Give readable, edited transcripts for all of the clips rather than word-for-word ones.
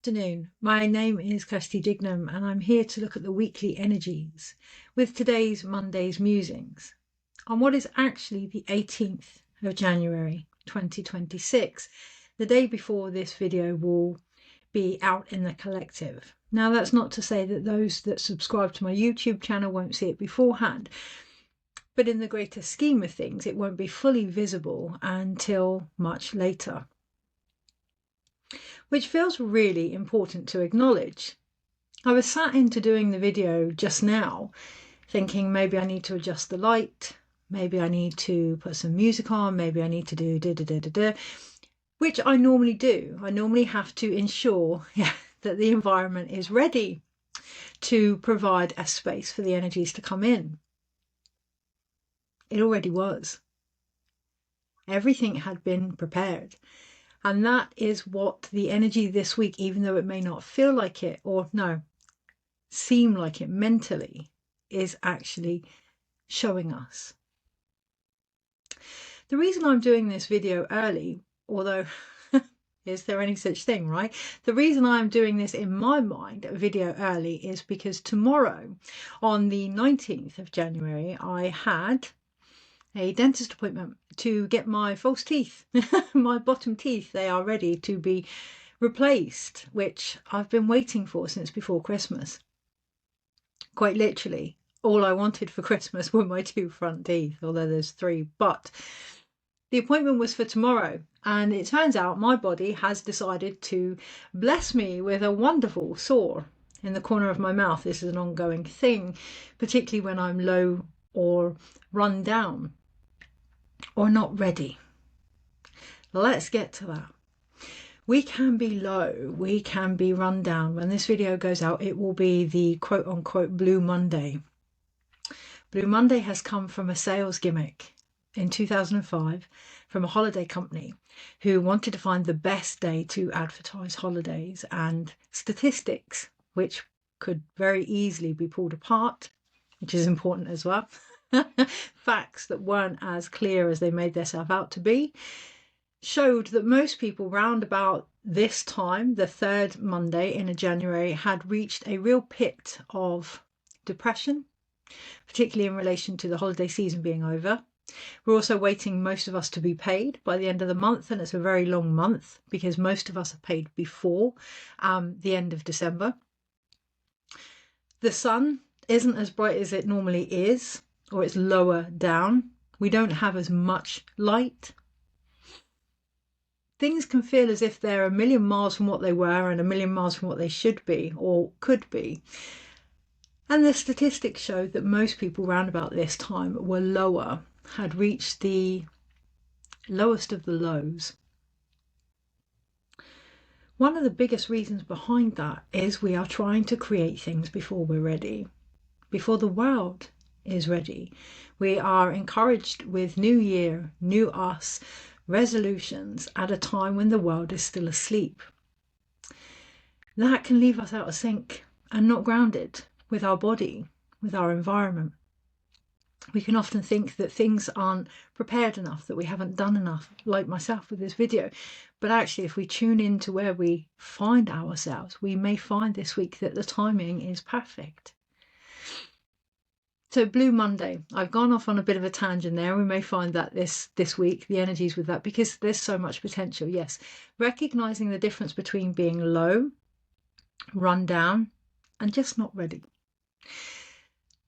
Afternoon. My name is Kirsty Dignam and I'm here to look at the weekly energies with today's Monday's Musings on what is actually the 18th of January 2026, the day before this video will be out in the collective. Now, that's not to say that those that subscribe to my YouTube channel won't see it beforehand, but in the greater scheme of things, it won't be fully visible until much later, which feels really important to acknowledge. I was sat into doing the video just now thinking maybe I need to adjust the light, maybe I need to put some music on, maybe I need to do da-da-da-da-da, which I normally do. I normally have to ensure that the environment is ready to provide a space for the energies to come in. It already was. Everything had been prepared. And that is what the energy this week, even though it may not feel like it, or no, seem like it mentally, is actually showing us. The reason I'm doing this video early, although is there any such thing, right? The reason I'm doing this in my mind, a video early, is because tomorrow, on the 19th of January, I had a dentist appointment to get my false teeth, my bottom teeth. They are ready to be replaced, which I've been waiting for since before Christmas. Quite literally, all I wanted for Christmas were my two front teeth, although there's three. But the appointment was for tomorrow, and it turns out my body has decided to bless me with a wonderful sore in the corner of my mouth. This is an ongoing thing, particularly when I'm low or run down or not ready. Let's get to that. We can be low, we can be run down. When this video goes out, it will be the quote-unquote Blue Monday. Blue Monday has come from a sales gimmick in 2005 from a holiday company who wanted to find the best day to advertise holidays, and statistics, which could very easily be pulled apart, which is important as well. Facts that weren't as clear as they made themselves out to be, showed that most people round about this time, the third Monday in January, had reached a real pit of depression, particularly in relation to the holiday season being over. We're also waiting, most of us, to be paid by the end of the month, and it's a very long month because most of us are paid before the end of December. The sun isn't as bright as it normally is, or it's lower down. We don't have as much light. Things can feel as if they're a million miles from what they were and a million miles from what they should be or could be. And the statistics showed that most people round about this time were lower, had reached the lowest of the lows. One of the biggest reasons behind that is we are trying to create things before we're ready, before the world is ready. We are encouraged with new year, new us, resolutions at a time when the world is still asleep. That can leave us out of sync and not grounded with our body, with our environment. We can often think that things aren't prepared enough, that we haven't done enough, like myself with this video. But actually, if we tune into where we find ourselves, we may find this week that the timing is perfect. So Blue Monday, I've gone off on a bit of a tangent there. We may find that this week, the energies with that, because there's so much potential. Yes, recognizing the difference between being low, run down, and just not ready.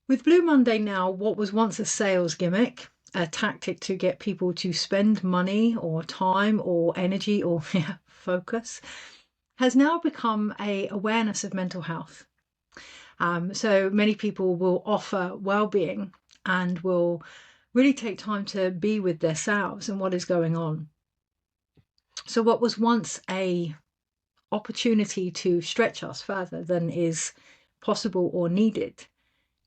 With Blue Monday now, what was once a sales gimmick, a tactic to get people to spend money or time or energy or focus, has now become an awareness of mental health. So many people will offer well-being and will really take time to be with themselves and what is going on. So what was once a opportunity to stretch us further than is possible or needed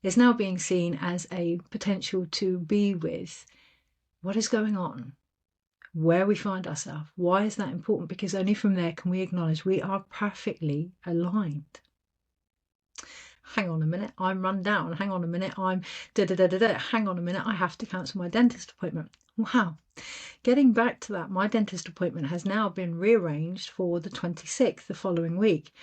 is now being seen as a potential to be with what is going on, where we find ourselves. Why is that important? Because only from there can we acknowledge we are perfectly aligned. Hang on a minute, I'm run down. Hang on a minute, I'm da-da-da-da-da. Hang on a minute, I have to cancel my dentist appointment. Wow. Getting back to that, my dentist appointment has now been rearranged for the 26th, the following week.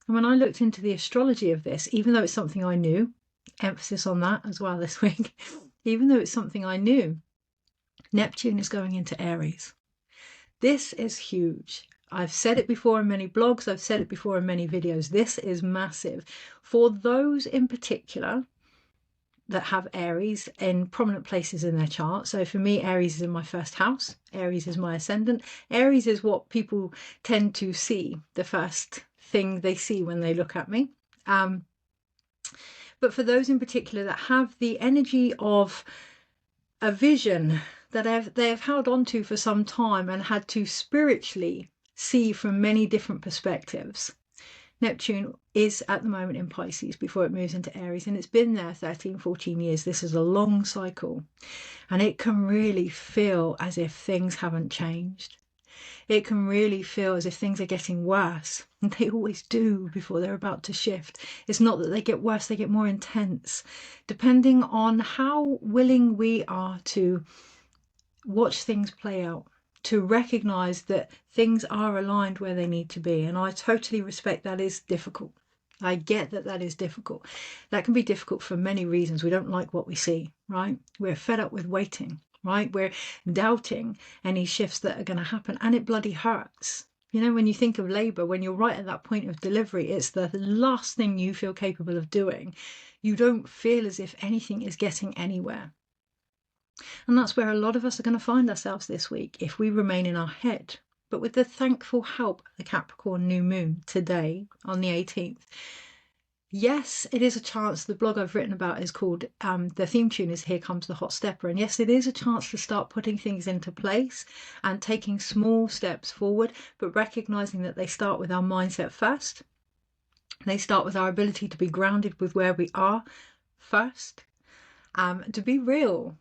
And when I looked into the astrology of this, even though it's something I knew, emphasis on that as well this week, even though it's something I knew, Neptune is going into Aries. This is huge. I've said it before in many blogs, I've said it before in many videos. This is massive. For those in particular that have Aries in prominent places in their chart. So for me, Aries is in my first house. Aries is my ascendant. Aries is what people tend to see, the first thing they see when they look at me. But for those in particular that have the energy of a vision that they have held on to for some time and had to spiritually see from many different perspectives, Neptune is at the moment in Pisces before it moves into Aries, and it's been there 13, 14 years. This is a long cycle, and it can really feel as if things haven't changed. It can really feel as if things are getting worse, and they always do before they're about to shift. It's not that they get worse, they get more intense, depending on how willing we are to watch things play out, to recognize that things are aligned where they need to be. And I totally respect that is difficult. I get that that is difficult. That can be difficult for many reasons. We don't like what we see, right? We're fed up with waiting, right? We're doubting any shifts that are going to happen, and it bloody hurts. You know, when you think of labor, when you're right at that point of delivery, it's the last thing you feel capable of doing. You don't feel as if anything is getting anywhere. And that's where a lot of us are going to find ourselves this week if we remain in our head. But with the thankful help of the Capricorn new moon today on the 18th, yes, it is a chance. The blog I've written about is called, the theme tune is Here Comes the Hot Stepper. And yes, it is a chance to start putting things into place and taking small steps forward, but recognizing that they start with our mindset first. They start with our ability to be grounded with where we are first, to be real,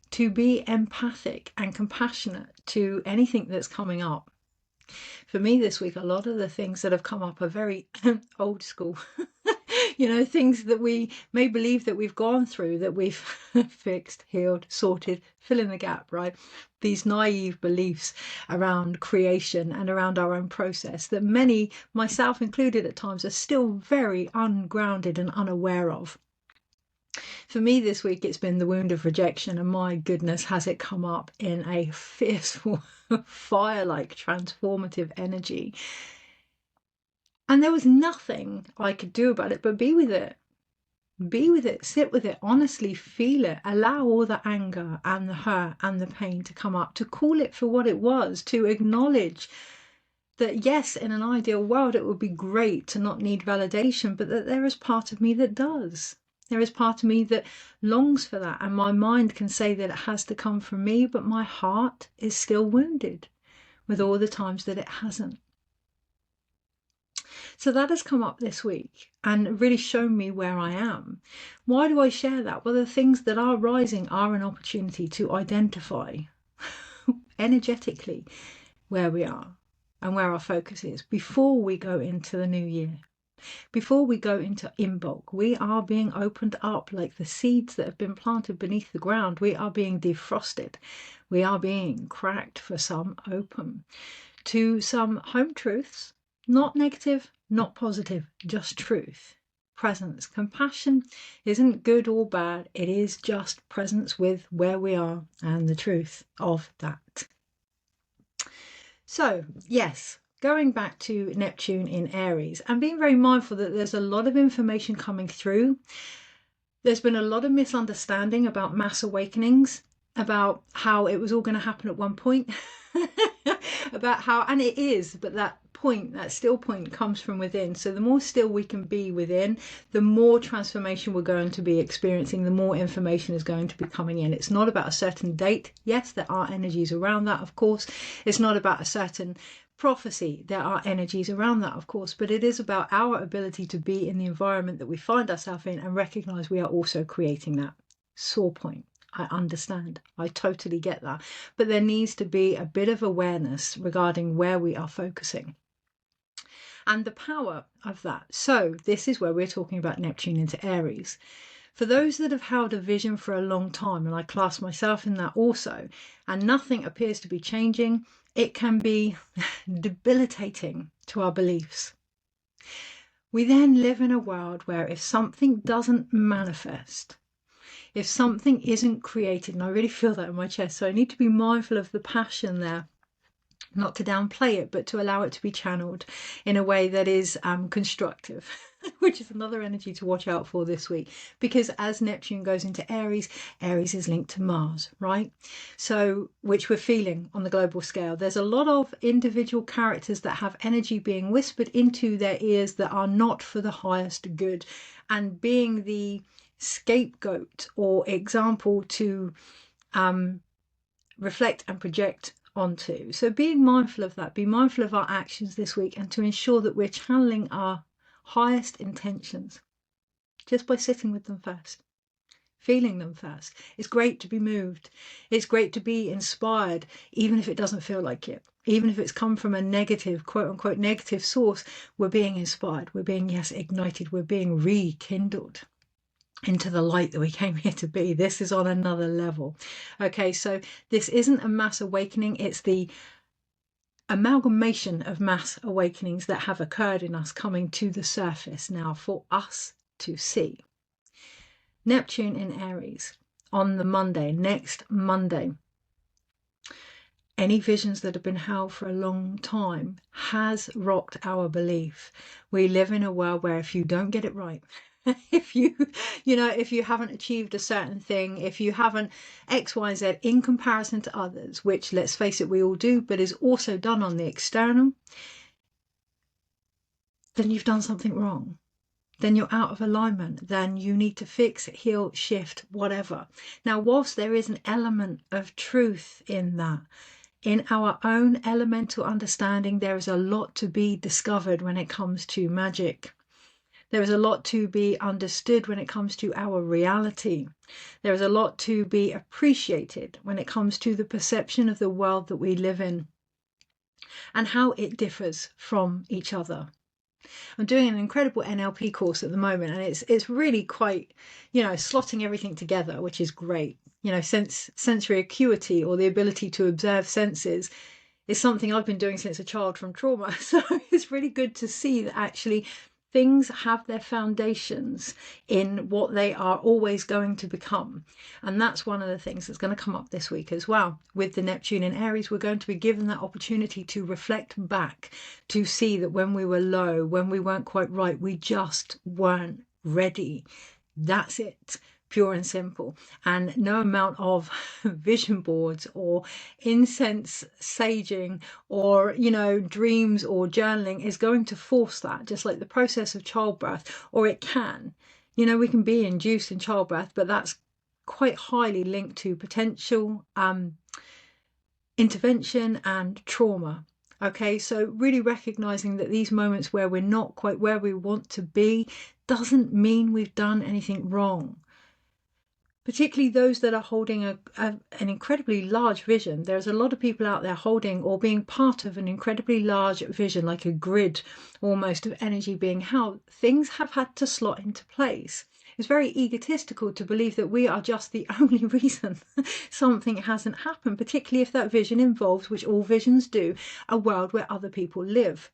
to be empathic and compassionate to anything that's coming up. For me this week, a lot of the things that have come up are very old school. You know, things that we may believe that we've gone through, that we've fixed, healed, sorted, fill in the gap, right? These naive beliefs around creation and around our own process that many, myself included at times, are still very ungrounded and unaware of. For me this week, it's been the wound of rejection, and my goodness, has it come up in a fierce, fire-like, transformative energy. And there was nothing I could do about it but be with it. Be with it, sit with it, honestly feel it, allow all the anger and the hurt and the pain to come up, to call it for what it was, to acknowledge that yes, in an ideal world, it would be great to not need validation, but that there is part of me that does. There is part of me that longs for that, and my mind can say that it has to come from me, but my heart is still wounded with all the times that it hasn't. So that has come up this week and really shown me where I am. Why do I share that? Well, the things that are rising are an opportunity to identify energetically where we are and where our focus is before we go into the new year. Before we go into Imbolc, we are being opened up like the seeds that have been planted beneath the ground. We are being defrosted. We are being cracked for some open to some home truths, not negative, not positive, just truth. Presence. Compassion isn't good or bad. It is just presence with where we are and the truth of that. So, yes, going back to Neptune in Aries and being very mindful that there's a lot of information coming through. There's been a lot of misunderstanding about mass awakenings, about how it was all going to happen at one point, about how, and it is, but that point, that still point comes from within. So the more still we can be within, the more transformation we're going to be experiencing, the more information is going to be coming in. It's not about a certain date. Yes, there are energies around that, of course. It's not about a certain prophecy. There are energies around that, of course, but it is about our ability to be in the environment that we find ourselves in and recognize we are also creating that. Sore point. I understand. I totally get that. But there needs to be a bit of awareness regarding where we are focusing and the power of that. So this is where we're talking about Neptune into Aries. For those that have held a vision for a long time, and I class myself in that also, and nothing appears to be changing, it can be debilitating to our beliefs. We then live in a world where if something doesn't manifest, if something isn't created, and I really feel that in my chest, so I need to be mindful of the passion there, not to downplay it, but to allow it to be channeled in a way that is constructive, which is another energy to watch out for this week. Because as Neptune goes into Aries, Aries is linked to Mars, right? So, which we're feeling on the global scale. There's a lot of individual characters that have energy being whispered into their ears that are not for the highest good. And being the scapegoat or example to reflect and project onto. So being mindful of that, be mindful of our actions this week, and to ensure that we're channeling our highest intentions just by sitting with them first, feeling them first. It's great to be moved. It's great to be inspired, even if it doesn't feel like it. Even if it's come from a negative, quote unquote, negative source, we're being inspired. We're being, yes, ignited. We're being rekindled into the light that we came here to be. This is on another level. Okay, so this isn't a mass awakening. It's the amalgamation of mass awakenings that have occurred in us coming to the surface now for us to see. Neptune in Aries on the Monday, next Monday. Any visions that have been held for a long time has rocked our belief. We live in a world where if you don't get it right, if you haven't achieved a certain thing, if you haven't X, Y, Z in comparison to others, which let's face it, we all do, but is also done on the external, then you've done something wrong. Then you're out of alignment. Then you need to fix, heal, shift, whatever. Now, whilst there is an element of truth in that, in our own elemental understanding, there is a lot to be discovered when it comes to magic. There is a lot to be understood when it comes to our reality. There is a lot to be appreciated when it comes to the perception of the world that we live in and how it differs from each other. I'm doing an incredible NLP course at the moment, and it's really quite, slotting everything together, which is great. Sensory acuity, or the ability to observe senses, is something I've been doing since a child from trauma. So it's really good to see that actually things have their foundations in what they are always going to become. And that's one of the things that's going to come up this week as well. With the Neptune in Aries, we're going to be given that opportunity to reflect back, to see that when we were low, when we weren't quite right, we just weren't ready. That's it. Pure and simple. And no amount of vision boards or incense saging or dreams or journaling is going to force that, just like the process of childbirth. Or it can, we can be induced in childbirth, but that's quite highly linked to potential intervention and trauma. Okay, so really recognizing that these moments where we're not quite where we want to be doesn't mean we've done anything wrong. Particularly those that are holding an incredibly large vision. There's a lot of people out there holding or being part of an incredibly large vision, like a grid almost of energy being held. Things have had to slot into place. It's very egotistical to believe that we are just the only reason something hasn't happened, particularly if that vision involves, which all visions do, a world where other people live.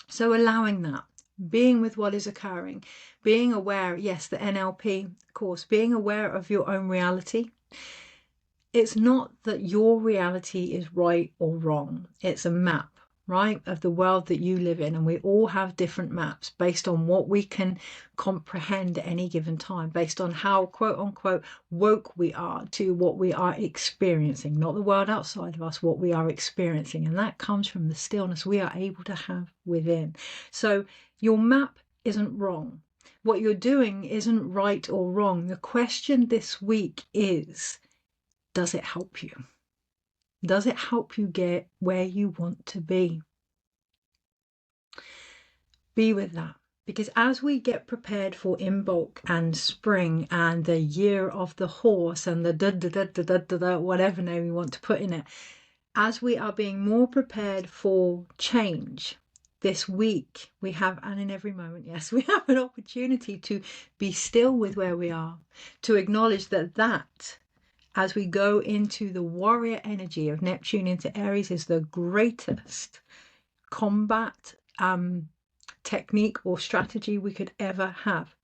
So allowing that, being with what is occurring, being aware, yes, the NLP course, being aware of your own reality. It's not that your reality is right or wrong. It's a map, right, of the world that you live in. And we all have different maps based on what we can comprehend at any given time, based on how, quote unquote, woke we are to what we are experiencing, not the world outside of us, what we are experiencing. And that comes from the stillness we are able to have within. So your map isn't wrong. What you're doing isn't right or wrong. The question this week is, does it help you? Does it help you get where you want to be? Be with that. Because as we get prepared for Imbolc and spring and the year of the horse and the whatever name we want to put in it, as we are being more prepared for change, this week we have, and in every moment, yes, we have an opportunity to be still with where we are, to acknowledge that as we go into the warrior energy of Neptune into Aries is the greatest combat technique or strategy we could ever have,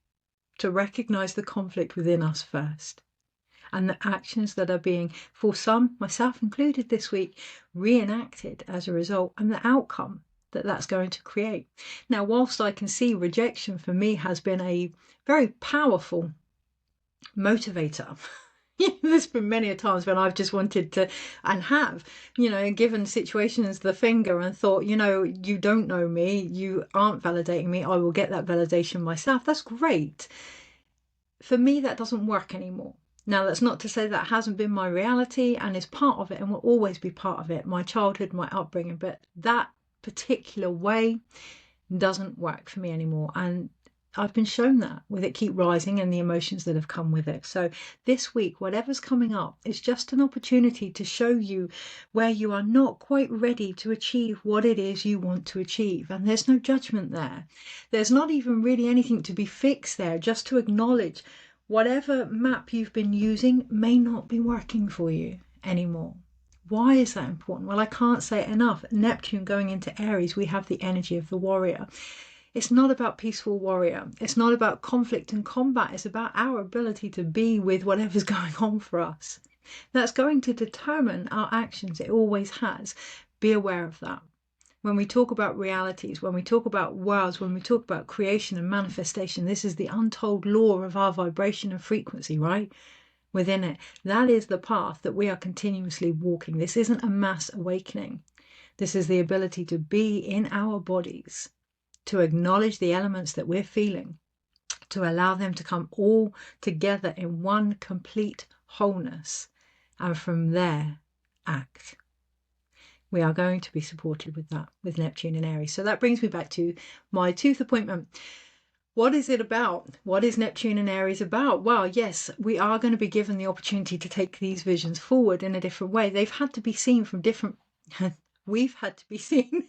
to recognize the conflict within us first, and the actions that are being, for some, myself included this week, reenacted as a result, and the outcome that that's going to create. Now, whilst I can see rejection for me has been a very powerful motivator, there's been many a times when I've just wanted to, and have, given situations the finger and thought, you don't know me, you aren't validating me, I will get that validation myself. That's great. For me, that doesn't work anymore. Now, that's not to say that hasn't been my reality and is part of it and will always be part of it, my childhood, my upbringing, but that particular way doesn't work for me anymore. And I've been shown that with it keep rising and the emotions that have come with it. So this week, whatever's coming up is just an opportunity to show you where you are not quite ready to achieve what it is you want to achieve. And there's no judgment there. There's not even really anything to be fixed there, just to acknowledge whatever map you've been using may not be working for you anymore. Why is that important? Well, I can't say it enough. Neptune going into Aries, we have the energy of the warrior. It's not about peaceful warrior. It's not about conflict and combat. It's about our ability to be with whatever's going on for us. That's going to determine our actions. It always has. Be aware of that. When we talk about realities, when we talk about worlds, when we talk about creation and manifestation, this is the untold law of our vibration and frequency, right? Within it. That is the path that we are continuously walking. This isn't a mass awakening. This is the ability to be in our bodies, to acknowledge the elements that we're feeling, to allow them to come all together in one complete wholeness, and from there, act. We are going to be supported with that, with Neptune in Aries. So that brings me back to my tooth appointment. What is it about? What is Neptune in Aries about? Well, yes, we are going to be given the opportunity to take these visions forward in a different way. They've had to be seen from different... We've had to be seen...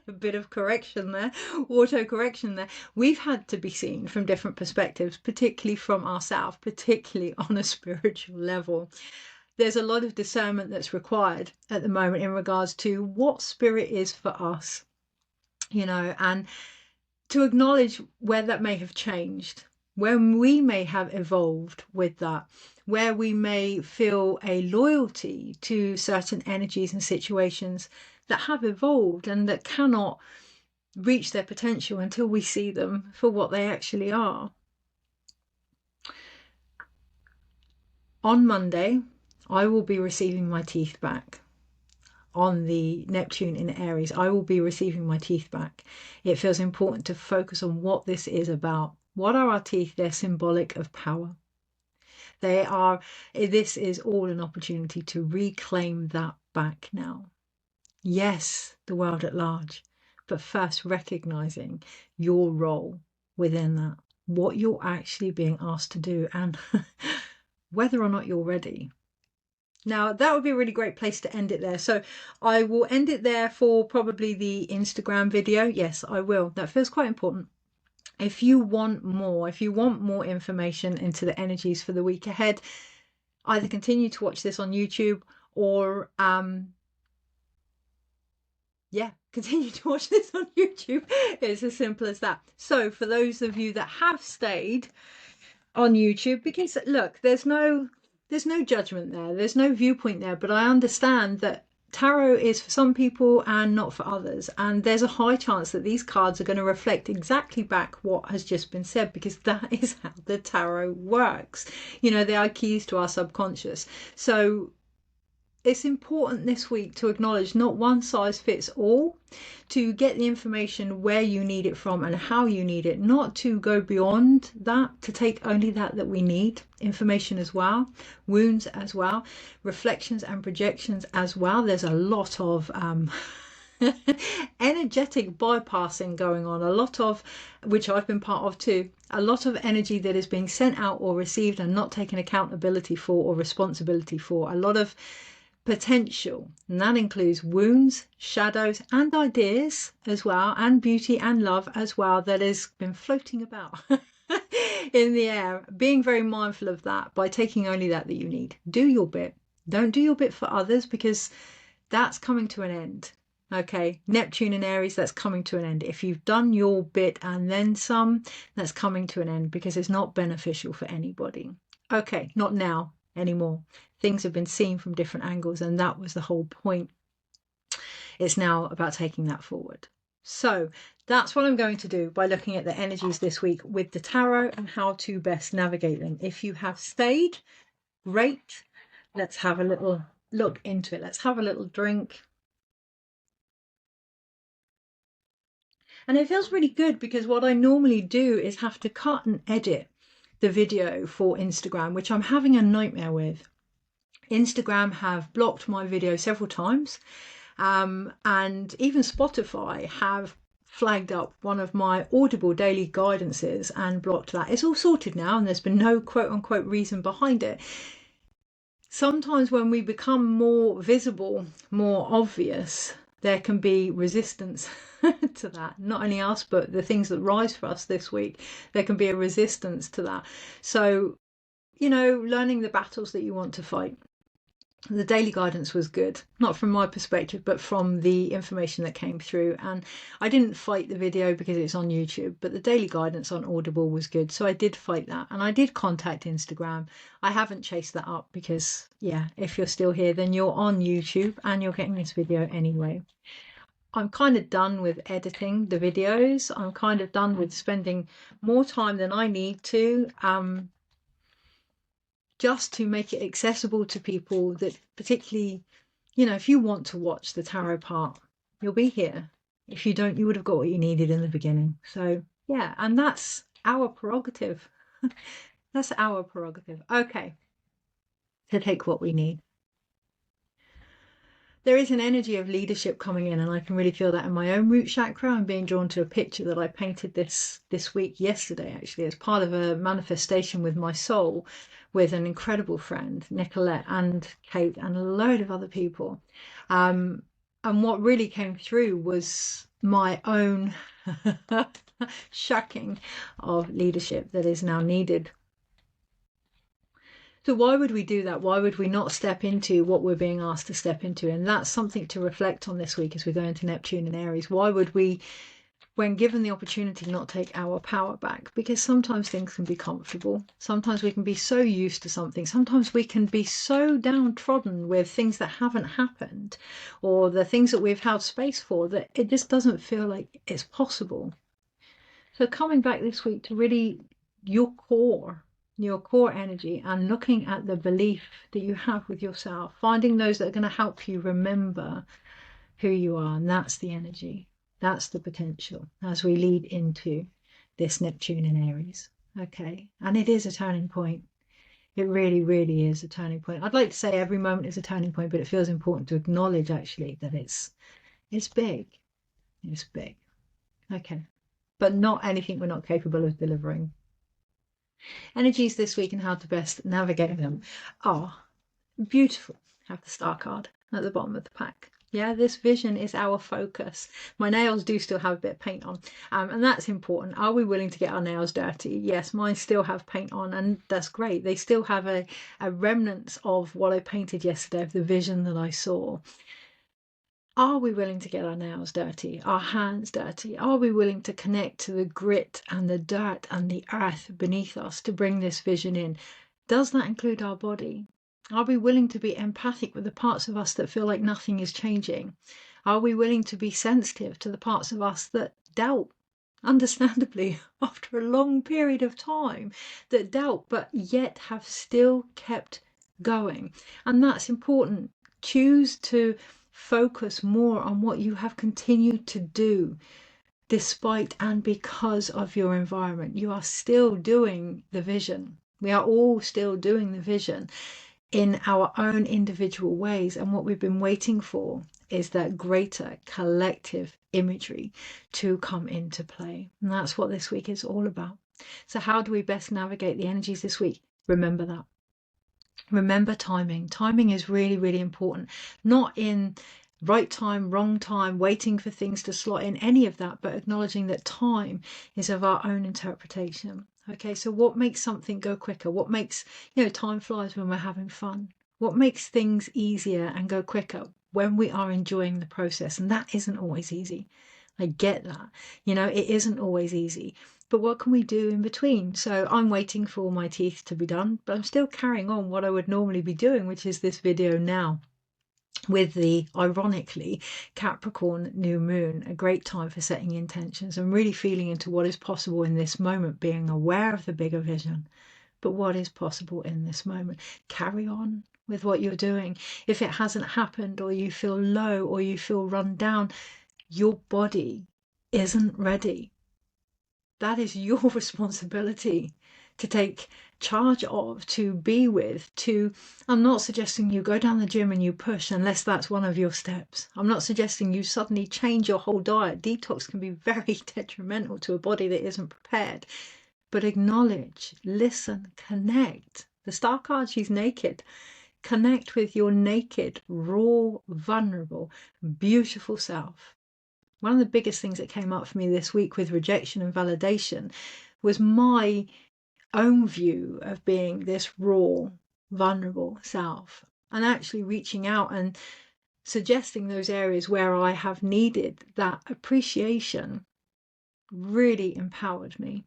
a bit of correction there, auto-correction there. We've had to be seen from different perspectives, particularly from ourselves, particularly on a spiritual level. There's a lot of discernment that's required at the moment in regards to what spirit is for us, and to acknowledge where that may have changed, where we may have evolved with that, where we may feel a loyalty to certain energies and situations that have evolved and that cannot reach their potential until we see them for what they actually are. On Monday, I will be receiving my teeth back. On the Neptune in Aries, I will be receiving my teeth back. It feels important to focus on what this is about. What are our teeth? They're symbolic of power. This is all an opportunity to reclaim that back now. Yes, the world at large, but first recognizing your role within that, what you're actually being asked to do, and whether or not you're ready. Now, that would be a really great place to end it there. So I will end it there for probably the Instagram video. Yes, I will. That feels quite important. If you want more information into the energies for the week ahead, either continue to watch this on YouTube or continue to watch this on YouTube. It's as simple as that. So for those of you that have stayed on YouTube, because look, there's no judgment there, there's no viewpoint there, but I understand that tarot is for some people and not for others, and there's a high chance that these cards are going to reflect exactly back what has just been said, because that is how the tarot works. They are keys to our subconscious. So it's important this week to acknowledge not one size fits all, to get the information where you need it from and how you need it, not to go beyond that, to take only that we need, information as well, wounds as well, reflections and projections as well. There's a lot of energetic bypassing going on, a lot of, which I've been part of too, a lot of energy that is being sent out or received and not taken accountability for or responsibility for, a lot of potential, and that includes wounds, shadows, and ideas as well, and beauty and love as well, that has been floating about in the air. Being very mindful of that by taking only that you need. Do your bit. Don't do your bit for others, because that's coming to an end. Okay, Neptune and Aries, that's coming to an end. If you've done your bit and then some, that's coming to an end, because it's not beneficial for anybody. Okay, not now anymore. Things have been seen from different angles, and that was the whole point. It's now about taking that forward. So that's what I'm going to do by looking at the energies this week with the tarot and how to best navigate them. If you have stayed, great. Let's have a little look into it. Let's have a little drink. And it feels really good, because what I normally do is have to cut and edit the video for Instagram, which I'm having a nightmare with. Instagram have blocked my video several times, and even Spotify have flagged up one of my Audible daily guidances and blocked that. It's all sorted now, and there's been no quote unquote reason behind it. Sometimes when we become more visible, more obvious, there can be resistance to that. Not only us, but the things that rise for us this week, there can be a resistance to that. So, learning the battles that you want to fight. The daily guidance was good, not from my perspective, but from the information that came through. And I didn't fight the video because it's on YouTube, but the daily guidance on Audible was good. So I did fight that, and I did contact Instagram. I haven't chased that up because, yeah, if you're still here, then you're on YouTube and you're getting this video anyway. I'm kind of done with editing the videos. I'm kind of done with spending more time than I need to, just to make it accessible to people that particularly, if you want to watch the tarot part, you'll be here. If you don't, you would have got what you needed in the beginning. So yeah, and that's our prerogative. That's our prerogative. Okay, to take what we need. There is an energy of leadership coming in, and I can really feel that in my own root chakra. I'm being drawn to a picture that I painted this week, yesterday actually, as part of a manifestation with my soul, with an incredible friend, Nicolette and Kate and a load of other people. And what really came through was my own shucking of leadership that is now needed. So why would we do that? Why would we not step into what we're being asked to step into? And that's something to reflect on this week as we go into Neptune and Aries. Why would we, when given the opportunity, not take our power back? Because sometimes things can be comfortable. Sometimes we can be so used to something. Sometimes we can be so downtrodden with things that haven't happened, or the things that we've held space for, that it just doesn't feel like it's possible. So coming back this week to really your core energy, and looking at the belief that you have with yourself, finding those that are going to help you remember who you are. And that's the energy, that's the potential as we lead into this Neptune in Aries. Okay, and it is a turning point. It really, really is a turning point. I'd like to say every moment is a turning point, but it feels important to acknowledge actually that it's big. It's big. Okay, but not anything we're not capable of delivering. Energies this week and how to best navigate them are beautiful. Have the star card at the bottom of the pack. Yeah, this vision is our focus. My nails do still have a bit of paint on, and that's important. Are we willing to get our nails dirty? Yes, mine still have paint on, and that's great. They still have a remnants of what I painted yesterday, of the vision that I saw. Are we willing to get our nails dirty, our hands dirty? Are we willing to connect to the grit and the dirt and the earth beneath us to bring this vision in? Does that include our body? Are we willing to be empathic with the parts of us that feel like nothing is changing? Are we willing to be sensitive to the parts of us that doubt, understandably, after a long period of time, that doubt but yet have still kept going? And that's important. Choose to focus more on what you have continued to do despite and because of your environment. You are still doing the vision. We are all still doing the vision in our own individual ways, and what we've been waiting for is that greater collective imagery to come into play. And that's what this week is all about. So how do we best navigate the energies this week? Remember that. Remember timing. Timing is really, really important. Not in right time, wrong time, waiting for things to slot in, any of that, but acknowledging that time is of our own interpretation. Okay, so what makes something go quicker? What makes, time flies when we're having fun. What makes things easier and go quicker? When we are enjoying the process. And that isn't always easy. I get that. It isn't always easy. But what can we do in between? So I'm waiting for my teeth to be done, but I'm still carrying on what I would normally be doing, which is this video now with the, ironically, Capricorn new moon, a great time for setting intentions and really feeling into what is possible in this moment, being aware of the bigger vision, but what is possible in this moment. Carry on with what you're doing. If it hasn't happened, or you feel low, or you feel run down, your body isn't ready. That is your responsibility to take charge of, to be with, I'm not suggesting you go down the gym and you push unless that's one of your steps. I'm not suggesting you suddenly change your whole diet. Detox can be very detrimental to a body that isn't prepared. But acknowledge, listen, connect. The star card, she's naked. Connect with your naked, raw, vulnerable, beautiful self. One of the biggest things that came up for me this week with rejection and validation was my own view of being this raw, vulnerable self, and actually reaching out and suggesting those areas where I have needed that appreciation really empowered me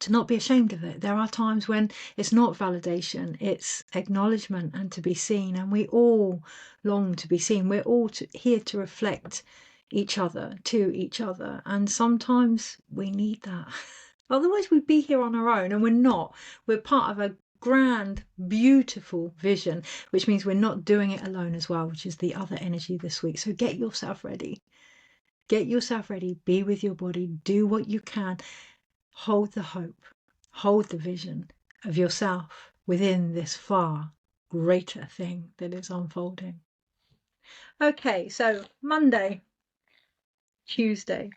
to not be ashamed of it. There are times when it's not validation, it's acknowledgement and to be seen, and we all long to be seen. We're all here to reflect each other to each other, and sometimes we need that. Otherwise we'd be here on our own, and we're not. We're part of a grand, beautiful vision, which means we're not doing it alone as well, which is the other energy this week. So get yourself ready. Get yourself ready. Be with your body. Do what you can. Hold the hope. Hold the vision of yourself within this far greater thing that is unfolding. Okay, so Monday, Tuesday,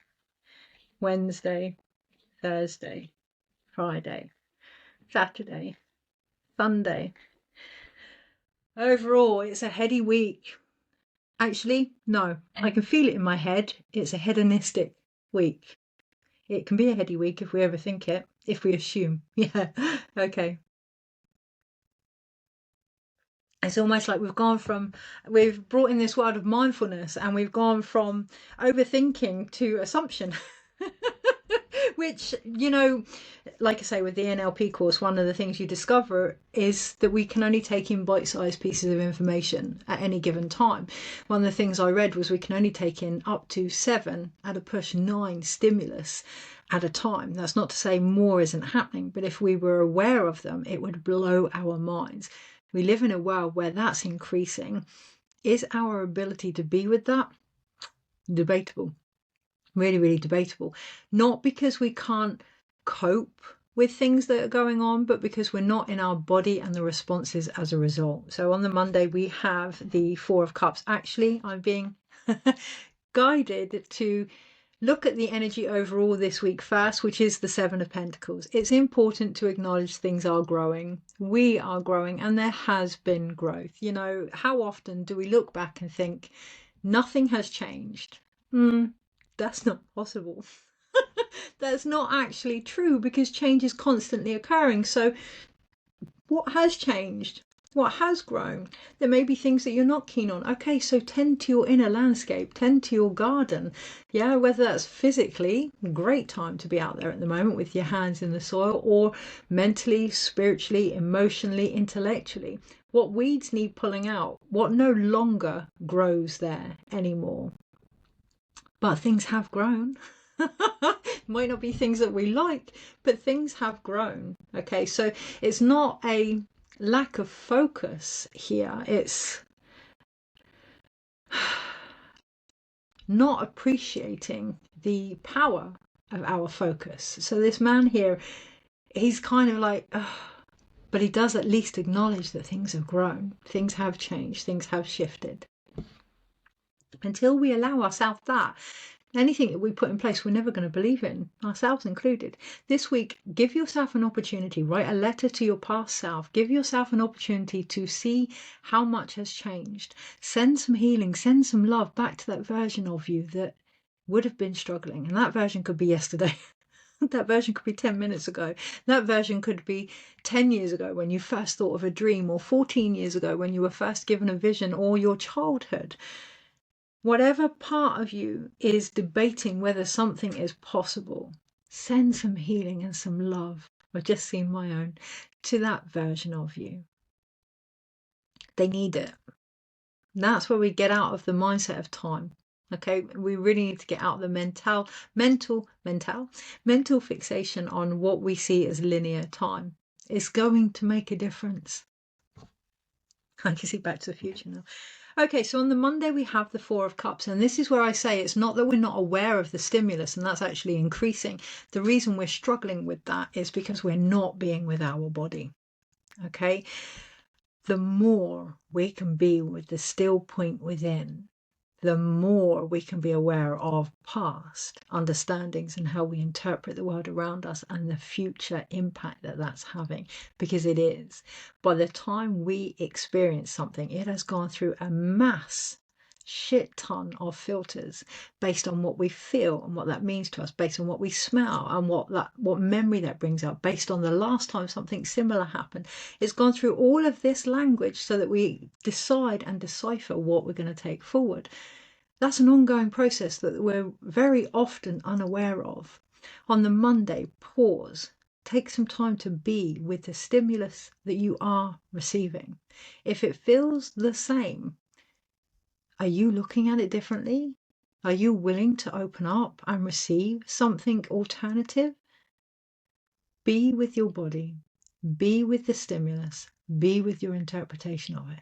Wednesday, Thursday, Friday, Saturday, Sunday. Overall, it's a heady week. Actually, no, I can feel it in my head. It's a hedonistic week. It can be a heady week if we overthink it, if we assume. Yeah, okay. It's almost like we've brought in this world of mindfulness, and we've gone from overthinking to assumption. Which, like I say, with the NLP course, one of the things you discover is that we can only take in bite-sized pieces of information at any given time. One of the things I read was we can only take in up to 7, at a push 9 stimulus at a time. That's not to say more isn't happening, but if we were aware of them, it would blow our minds. We live in a world where that's increasing. Is our ability to be with that? Debatable. Really, really debatable. Not because we can't cope with things that are going on, but because we're not in our body and the responses as a result. So on the Monday, we have the 4 of Cups. Actually, I'm being guided to look at the energy overall this week first, which is the 7 of Pentacles. It's important to acknowledge things are growing. We are growing, and there has been growth. How often do we look back and think nothing has changed? That's not possible. That's not actually true, because change is constantly occurring. So what has changed? What has grown? There may be things that you're not keen on. Okay, so tend to your inner landscape, tend to your garden. Yeah, whether that's physically, great time to be out there at the moment with your hands in the soil, or mentally, spiritually, emotionally, intellectually. What weeds need pulling out? What no longer grows there anymore? But things have grown. Might not be things that we like, but things have grown. Okay, so it's not a lack of focus here. It's not appreciating the power of our focus. So this man here, he's kind of like, but he does at least acknowledge that things have grown, things have changed, things have shifted. Until we allow ourselves that, Anything that we put in place, we're never going to believe in, ourselves included. This week, give yourself an opportunity, write a letter to your past self, give yourself an opportunity to see how much has changed. Send some healing, send some love back to that version of you that would have been struggling. And that version could be yesterday. That version could be 10 minutes ago. That version could be 10 years ago when you first thought of a dream, or 14 years ago when you were first given a vision, or your childhood. Whatever part of you is debating whether something is possible, send some healing and some love. I've just seen my own to that version of you. They need it. And that's where we get out of the mindset of time. Okay, we really need to get out of the mental fixation on what we see as linear time. It's going to make a difference. I can see Back to the Future now. Okay, so on the Monday we have the Four of Cups, and this is where I say it's not that we're not aware of the stimulus, and that's actually increasing. The reason we're struggling with that is because we're not being with our body. Okay, the more we can be with the still point within, the more we can be aware of past understandings and how we interpret the world around us and the future impact that that's having, because it is. By the time we experience something, it has gone through a mass shit ton of filters based on what we feel and what that means to us, based on what we smell and what memory that brings up, based on the last time something similar happened. It's gone through all of this language so that we decide and decipher what we're going to take forward. That's an ongoing process that we're very often unaware of. On the Monday, pause. Take some time to be with the stimulus that you are receiving. If it feels the same, are you looking at it differently? Are you willing to open up and receive something alternative? Be with your body. Be with the stimulus. Be with your interpretation of it.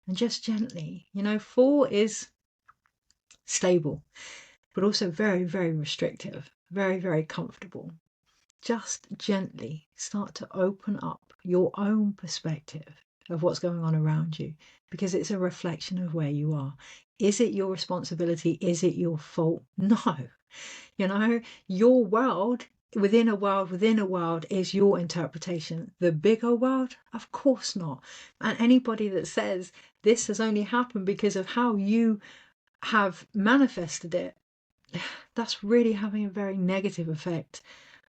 And just gently, 4 is stable, but also very, very restrictive, very, very comfortable. Just gently start to open up your own perspective of what's going on around you, because it's a reflection of where you are. Is it your responsibility? Is it your fault? No. Your world within a world is your interpretation. The bigger world? Of course not. And anybody that says this has only happened because of how you have manifested it, that's really having a very negative effect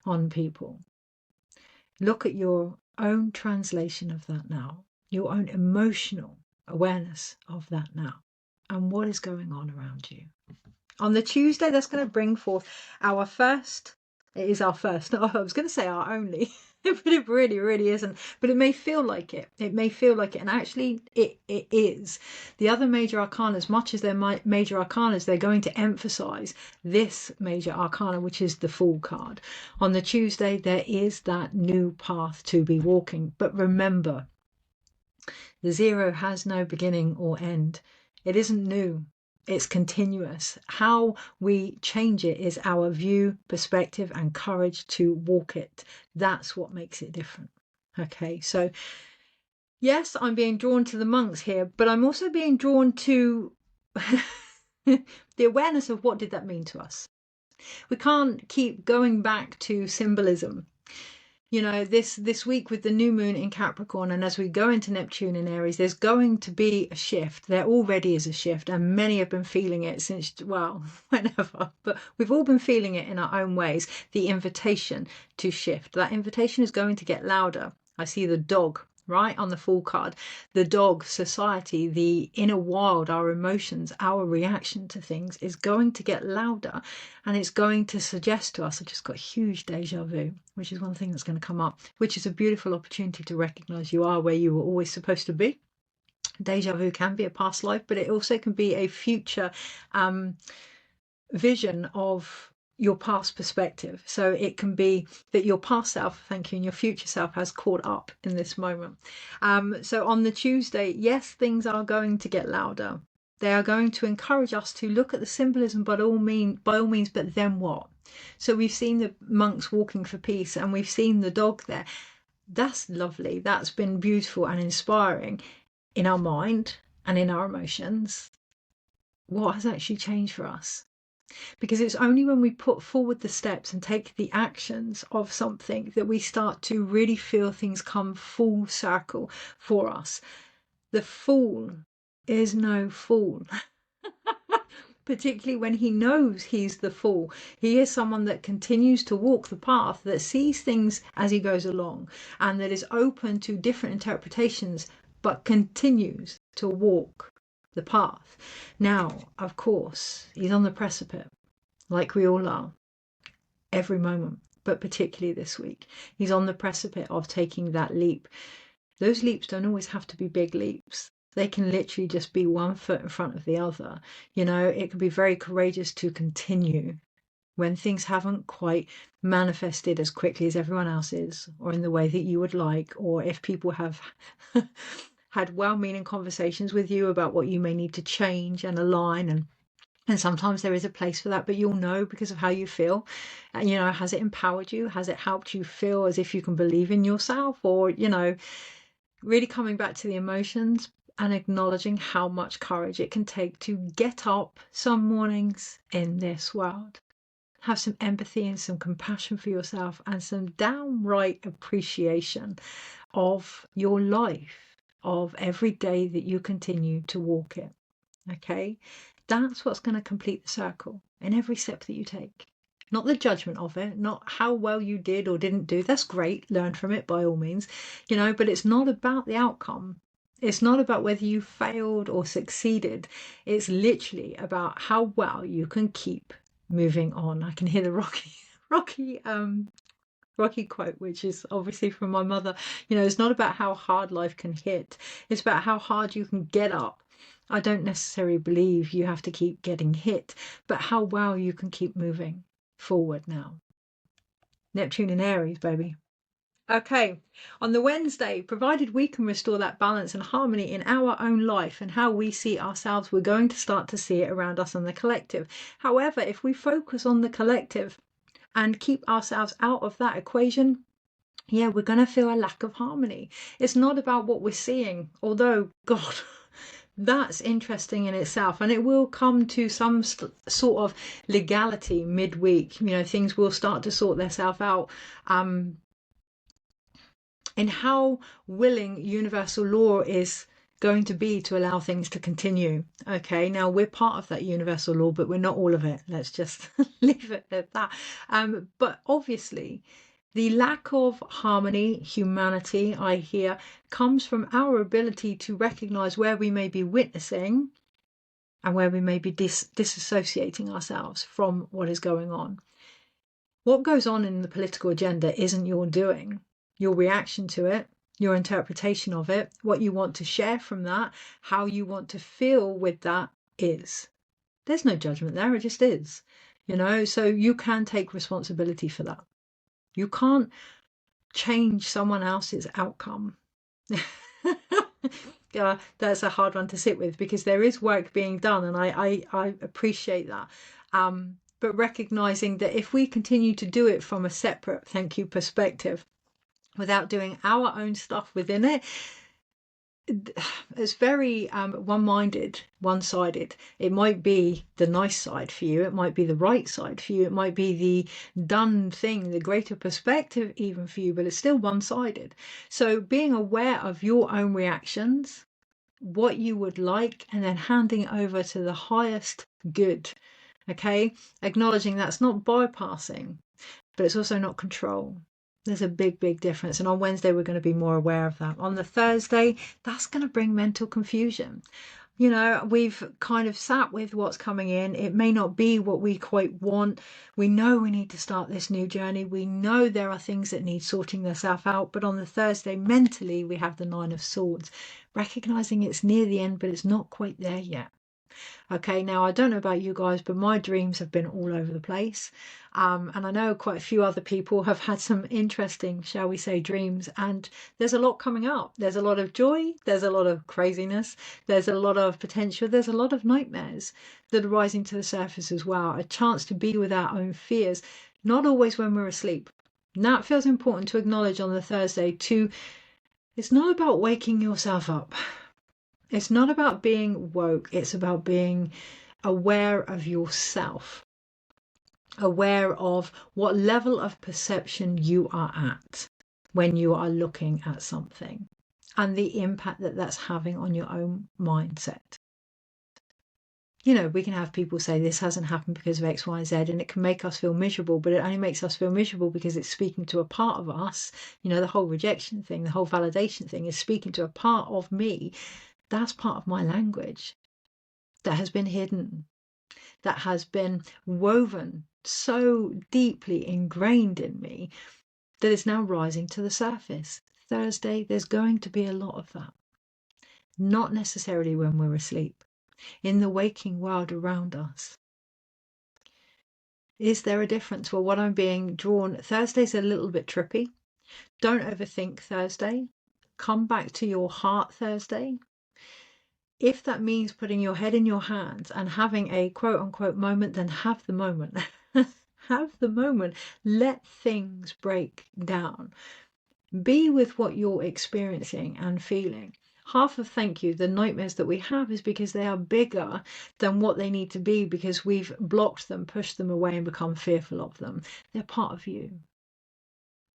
on people. Look at your own translation of that now, your own emotional awareness of that now, and what is going on around you. On the Tuesday, that's going to bring forth our first. It is our first. I was going to say our only, but it really, really isn't. But it may feel like it. It may feel like it. And actually, it is. The other major arcana, as much as they're major arcanas, they're going to emphasize this major arcana, which is the Fool card. On the Tuesday, there is that new path to be walking. But remember, the 0 has no beginning or end. It isn't new. It's continuous. How we change it is our view, perspective, and courage to walk it. That's what makes it different. Okay, so yes, I'm being drawn to the monks here, but I'm also being drawn to the awareness of what did that mean to us. We can't keep going back to symbolism. This week with the new moon in Capricorn, and as we go into Neptune in Aries, there's going to be a shift. There already is a shift, and many have been feeling it since, whenever, but we've all been feeling it in our own ways. The invitation to shift. That invitation is going to get louder. I see the dog right on the Fool card. The dog, society, the inner wild, our emotions, our reaction to things is going to get louder, and it's going to suggest to us, I just got huge deja vu, which is one thing that's going to come up, which is a beautiful opportunity to recognize you are where you were always supposed to be. Deja vu can be a past life, but it also can be a future vision of your past perspective. So it can be that your past self, thank you, and your future self has caught up in this moment. So on the Tuesday, yes, things are going to get louder. They are going to encourage us to look at the symbolism by all means, but then what? So we've seen the monks walking for peace, and we've seen the dog there. That's lovely. That's been beautiful and inspiring in our mind and in our emotions. What has actually changed for us? Because it's only when we put forward the steps and take the actions of something that we start to really feel things come full circle for us. The fool is no fool. Particularly when he knows he's the fool. He is someone that continues to walk the path, that sees things as he goes along, and that is open to different interpretations, but continues to walk the path. Now, of course, he's on the precipice, like we all are, every moment, but particularly this week. He's on the precipice of taking that leap. Those leaps don't always have to be big leaps. They can literally just be one foot in front of the other. You know, it can be very courageous to continue when things haven't quite manifested as quickly as everyone else is, or in the way that you would like, or if people have had well-meaning conversations with you about what you may need to change and align, and sometimes there is a place for that, but you'll know because of how you feel. And, you know, has it empowered you? Has it helped you feel as if you can believe in yourself? Or, you know, really coming back to the emotions and acknowledging how much courage it can take to get up some mornings in this world. Have some empathy and some compassion for yourself and some downright appreciation of your life, of every day that you continue to walk it. Okay? That's what's going to complete the circle in every step that you take. Not the judgment of it, not how well you did or didn't do. That's great. Learn from it by all means, you know, but it's not about the outcome. It's not about whether you failed or succeeded. It's literally about how well you can keep moving on. I can hear the Rocky quote, which is obviously from my mother. You know, it's not about how hard life can hit. It's about how hard you can get up. I don't necessarily believe you have to keep getting hit, but how well you can keep moving forward now. Neptune in Aries, baby. Okay, on the Wednesday, provided we can restore that balance and harmony in our own life and how we see ourselves, we're going to start to see it around us in the collective. However, if we focus on the collective and keep ourselves out of that equation, yeah, we're going to feel a lack of harmony. It's not about what we're seeing, although, God, that's interesting in itself, and it will come to some sort of legality midweek. You know, things will start to sort themselves out. In how willing universal law is going to be to allow things to continue. Okay, now we're part of that universal law, but we're not all of it. Let's just leave it at that. But obviously, the lack of harmony, humanity, I hear, comes from our ability to recognize where we may be witnessing and where we may be disassociating ourselves from what is going on. What goes on in the political agenda isn't your doing. Your reaction to it, your interpretation of it, what you want to share from that, how you want to feel with that is. There's no judgment there, it just is. You know, so you can take responsibility for that. You can't change someone else's outcome. Yeah, that's a hard one to sit with because there is work being done, and I appreciate that. But recognizing that if we continue to do it from a separate thank you perspective, without doing our own stuff within it, it's very one-minded, one-sided. It might be the nice side for you, it might be the right side for you, it might be the done thing, the greater perspective even for you, but it's still one-sided. So being aware of your own reactions, what you would like, and then handing over to the highest good. Okay, acknowledging that's not bypassing, but it's also not control. There's a big, big difference. And on Wednesday, we're going to be more aware of that. On the Thursday, that's going to bring mental confusion. You know, we've kind of sat with what's coming in. It may not be what we quite want. We know we need to start this new journey. We know there are things that need sorting themselves out. But on the Thursday, mentally, we have the Nine of Swords, recognizing it's near the end, but it's not quite there yet. Okay, now I don't know about you guys, but my dreams have been all over the place. And I know quite a few other people have had some interesting, shall we say, dreams. And there's a lot coming up. There's a lot of joy. There's a lot of craziness. There's a lot of potential. There's a lot of nightmares that are rising to the surface as well. A chance to be with our own fears, not always when we're asleep. And that feels important to acknowledge on the Thursday too. It's not about waking yourself up. It's not about being woke. It's about being aware of yourself. aware of what level of perception you are at when you are looking at something and the impact that that's having on your own mindset. You know, we can have people say this hasn't happened because of X, Y, and Z, and it can make us feel miserable, but it only makes us feel miserable because it's speaking to a part of us. You know, the whole rejection thing, the whole validation thing is speaking to a part of me. That's part of my language that has been hidden, that has been woven so deeply ingrained in me that it's now rising to the surface. Thursday, there's going to be a lot of that. Not necessarily when we're asleep. In the waking world around us. Is there a difference? Well, what I'm being drawn, Thursday's a little bit trippy. Don't overthink Thursday. Come back to your heart Thursday. If that means putting your head in your hands and having a quote unquote moment, then have the moment. Have the moment. Let things break down. Be with what you're experiencing and feeling. Half of thank you, the nightmares that we have is because they are bigger than what they need to be because we've blocked them, pushed them away and become fearful of them. They're part of you.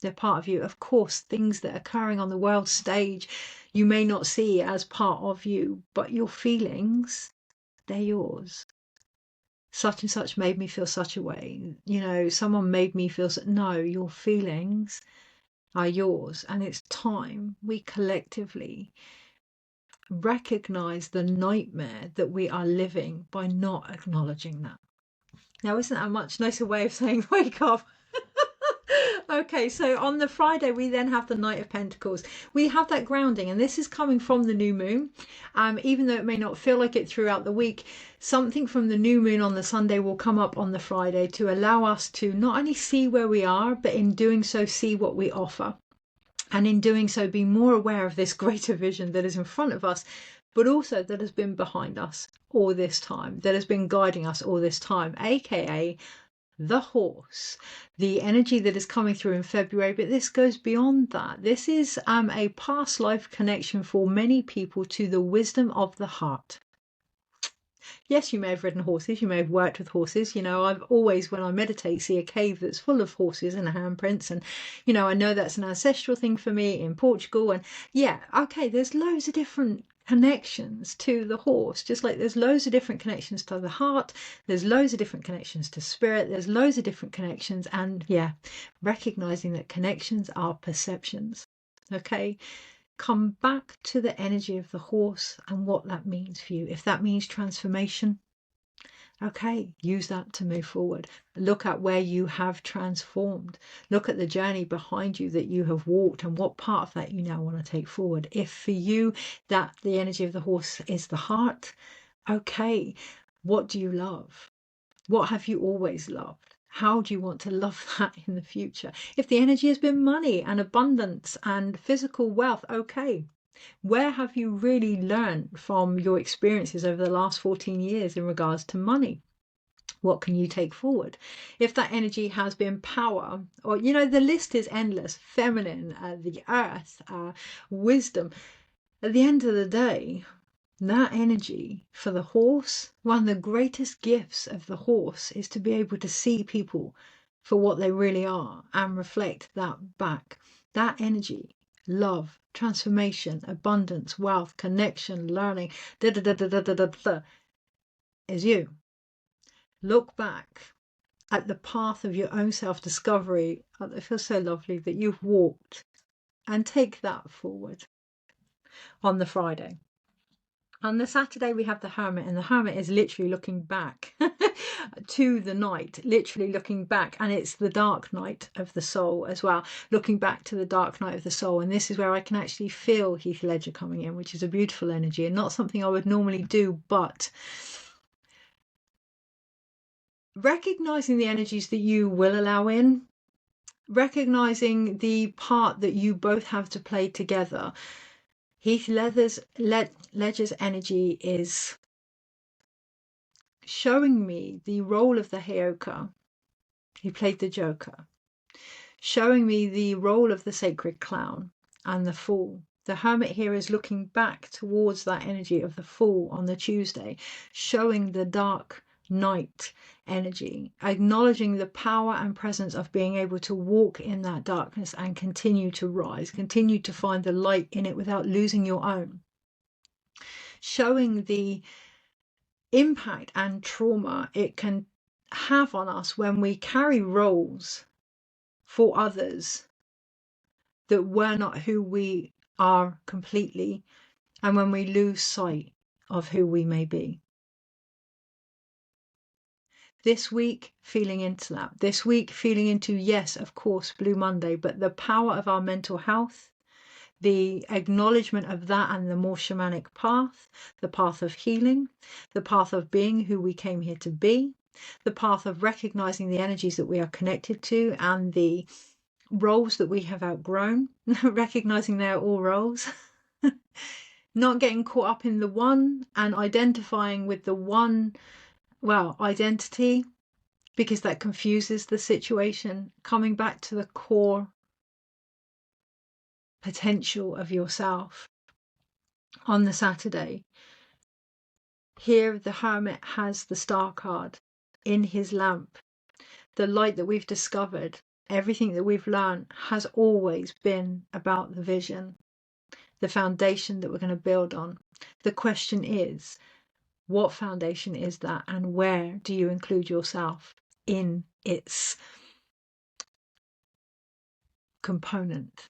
They're part of you. Of course, things that are occurring on the world stage you may not see as part of you, but your feelings, they're yours. Such and such made me feel such a way. You know, someone made me feel so. No, your feelings are yours, and it's time we collectively recognize the nightmare that we are living by not acknowledging that. Now, isn't that a much nicer way of saying wake up? Okay, so on the Friday, we then have the Knight of Pentacles. We have that grounding, and this is coming from the new moon. Even though it may not feel like it throughout the week, something from the new moon on the Sunday will come up on the Friday to allow us to not only see where we are, but in doing so, see what we offer. And in doing so, be more aware of this greater vision that is in front of us, but also that has been behind us all this time, that has been guiding us all this time, aka the horse, the energy that is coming through in February. But this goes beyond that. This is a past life connection for many people to the wisdom of the heart. Yes, you may have ridden horses, you may have worked with horses. You know, I've always, when I meditate, see a cave that's full of horses and handprints. And, you know, I know that's an ancestral thing for me in Portugal. And yeah, okay, there's loads of different connections to the horse, just like there's loads of different connections to the heart, there's loads of different connections to spirit, there's loads of different connections. And yeah, recognizing that connections are perceptions. Okay. Come back to the energy of the horse and what that means for you. If that means transformation, okay, use that to move forward. Look at where you have transformed. Look at the journey behind you that you have walked and what part of that you now want to take forward. If for you that the energy of the horse is the heart, okay, what do you love? What have you always loved? How do you want to love that in the future? If the energy has been money and abundance and physical wealth, okay. Where have you really learned from your experiences over the last 14 years in regards to money? What can you take forward? If that energy has been power, or, you know, the list is endless, feminine, the earth, wisdom. At the end of the day, that energy for the horse, one of the greatest gifts of the horse is to be able to see people for what they really are and reflect that back. That energy, love, transformation, abundance, wealth, connection, learning, is you. Look back at the path of your own self-discovery. It feels so lovely that you've walked, and take that forward on the Friday. On the Saturday, we have the Hermit, and the Hermit is literally looking back to the night, literally looking back, and it's the dark night of the soul as well, looking back to the dark night of the soul. And this is where I can actually feel Heath Ledger coming in, which is a beautiful energy and not something I would normally do, but recognizing the energies that you will allow in, recognizing the part that you both have to play together. Heath Ledger's energy is showing me the role of the Heyoka. He played the Joker. Showing me the role of the sacred clown and the fool. The Hermit here is looking back towards that energy of the fool on the Tuesday, showing the dark night energy, acknowledging the power and presence of being able to walk in that darkness and continue to rise, continue to find the light in it without losing your own. Showing the impact and trauma it can have on us when we carry roles for others that we're not who we are completely, and when we lose sight of who we may be. This week, feeling into that. This week, feeling into, yes, of course, Blue Monday, but the power of our mental health, the acknowledgement of that and the more shamanic path, the path of healing, the path of being who we came here to be, the path of recognizing the energies that we are connected to and the roles that we have outgrown, recognizing they're all roles, not getting caught up in the one and identifying with the one, well, identity, because that confuses the situation, coming back to the core potential of yourself. On the Saturday, here the Hermit has the Star card in his lamp. The light that we've discovered, everything that we've learned has always been about the vision, the foundation that we're going to build on. The question is, what foundation is that, and where do you include yourself in its component?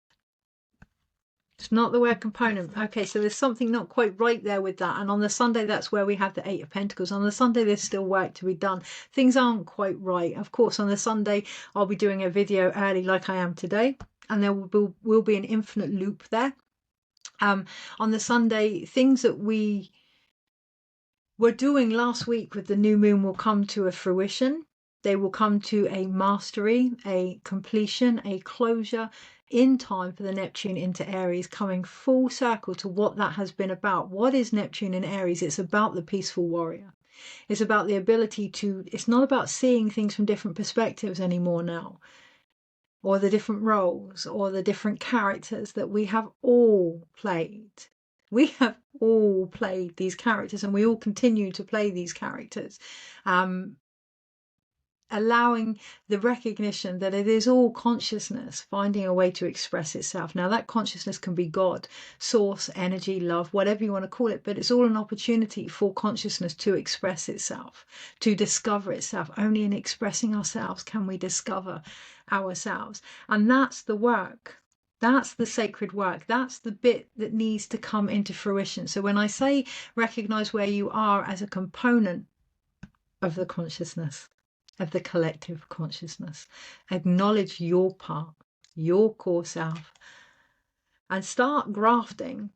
It's not the word component. Okay, so there's something not quite right there with that. And on the Sunday, that's where we have the Eight of Pentacles. On the Sunday, there's still work to be done. Things aren't quite right. Of course, on the Sunday, I'll be doing a video early like I am today. And there will be an infinite loop there. On the Sunday, things that we were doing last week with the new moon will come to a fruition. They will come to a mastery, a completion, a closure in time for the Neptune into Aries, coming full circle to what that has been about. What is Neptune in Aries? It's about the peaceful warrior. It's about the ability to, it's not about seeing things from different perspectives anymore now, or the different roles, or the different characters that we have all played. We have all played these characters, and we all continue to play these characters. Allowing the recognition that it is all consciousness finding a way to express itself. Now that consciousness can be God, source, energy, love, whatever you want to call it, but it's all an opportunity for consciousness to express itself, to discover itself. Only in expressing ourselves can we discover ourselves. And that's the work. That's the sacred work. That's the bit that needs to come into fruition. So when I say recognize where you are as a component of the consciousness, of the collective consciousness, acknowledge your part, your core self, and start grafting.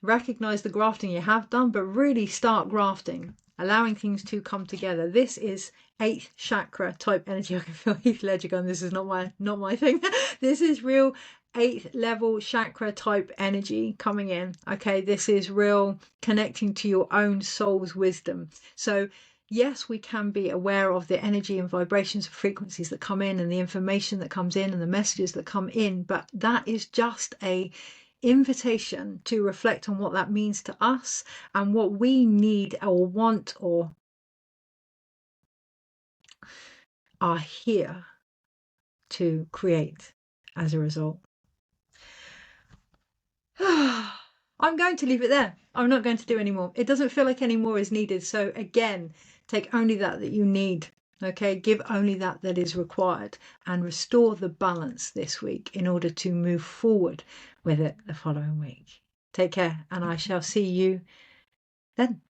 Recognize the grafting you have done, but really start grafting, allowing things to come together. This is 8th chakra type energy. I can feel Heath Ledger going, this is not my thing. This is real 8th level chakra type energy coming in. Okay, this is real connecting to your own soul's wisdom. So yes, we can be aware of the energy and vibrations and frequencies that come in and the information that comes in and the messages that come in, but that is just a invitation to reflect on what that means to us and what we need or want or are here to create as a result. I'm going to leave it there. I'm not going to do any more. It doesn't feel like any more is needed. So again, take only that you need. Okay, give only that is required, and restore the balance this week in order to move forward with it the following week. Take care, and I shall see you then.